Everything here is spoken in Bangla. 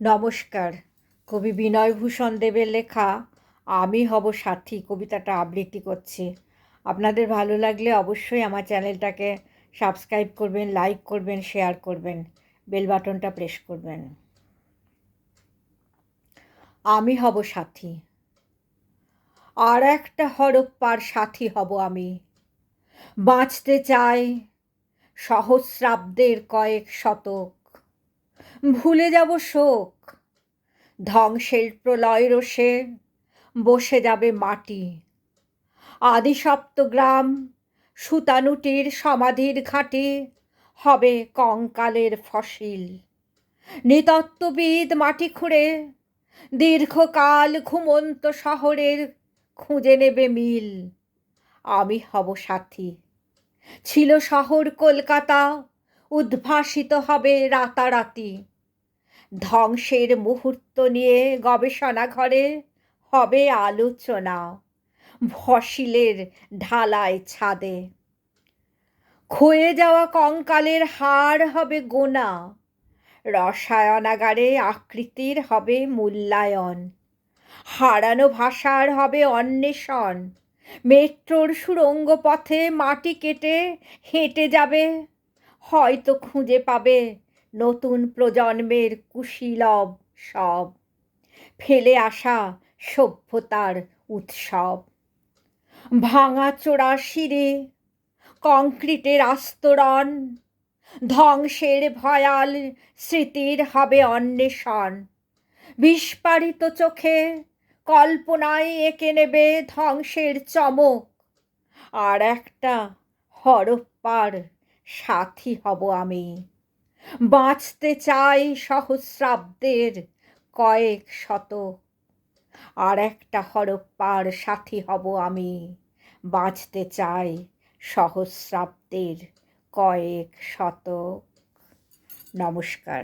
নমস্কার। কবি বিনয়ভূষণ দেবের লেখা আমি হব সাথী কবিতাটা আবৃত্তি করছি। আপনাদের ভালো লাগলে অবশ্যই আমার চ্যানেলটাকে সাবস্ক্রাইব করবেন, লাইক করবেন, শেয়ার করবেন, বেল বাটনটা প্রেস করবেন। আমি হব সাথী, আর একটা হরপ্পার সাথী হব আমি। বাঁচতে চাই সহস্রাব্দের কয়েক শতক, ভুলে যাব শোক, ধ্বংসের প্রলয় রোষে বসে যাবে মাটি। আদি সপ্তগ্রাম সুতানুটির সমাধির ঘাটে হবে কঙ্কালের ফসিল। নৃতত্ত্ববিদ মাটি খুঁড়ে দীর্ঘকাল ঘুমন্ত শহরের খুঁজে নেবে মিল। আমি হব সাথী। ছিল শহর কলকাতা, উদ্ভাসিত হবে রাতারাতি। ধ্বংসের মুহূর্ত নিয়ে গবেষণা ঘরে হবে আলোচনা ফসিলের ঢালাই ছাদে। ক্ষয়ে যাওয়া কঙ্কালের হাড় হবে গোনা, রসায়নাগারে আকৃতির হবে মূল্যায়ন। হারানো ভাষার হবে অন্বেষণ, মেট্রোর সুড়ঙ্গ পথে মাটি কেটে হেঁটে যাবে, হয়তো খুঁজে পাবে নতুন প্রজন্মের কুশীলব সব ফেলে আসা সভ্যতার উৎসব। ভাঙাচোরা সিঁড়ি, কংক্রিটের আস্তরণ, ধ্বংসের ভয়াল স্মৃতির হবে অন্বেষণ। বিস্ফারিত চোখে কল্পনায় এঁকে নেবে ধ্বংসের চমক, আর একটা হরপ্পার সাথী হব আমি। বাঁচতে চাই সহস্রাব্দের কয়েক শতক, আর একটা হরপ্পার সাথী হব আমি। বাঁচতে চাই সহস্রাব্দের কয়েক শতক। নমস্কার।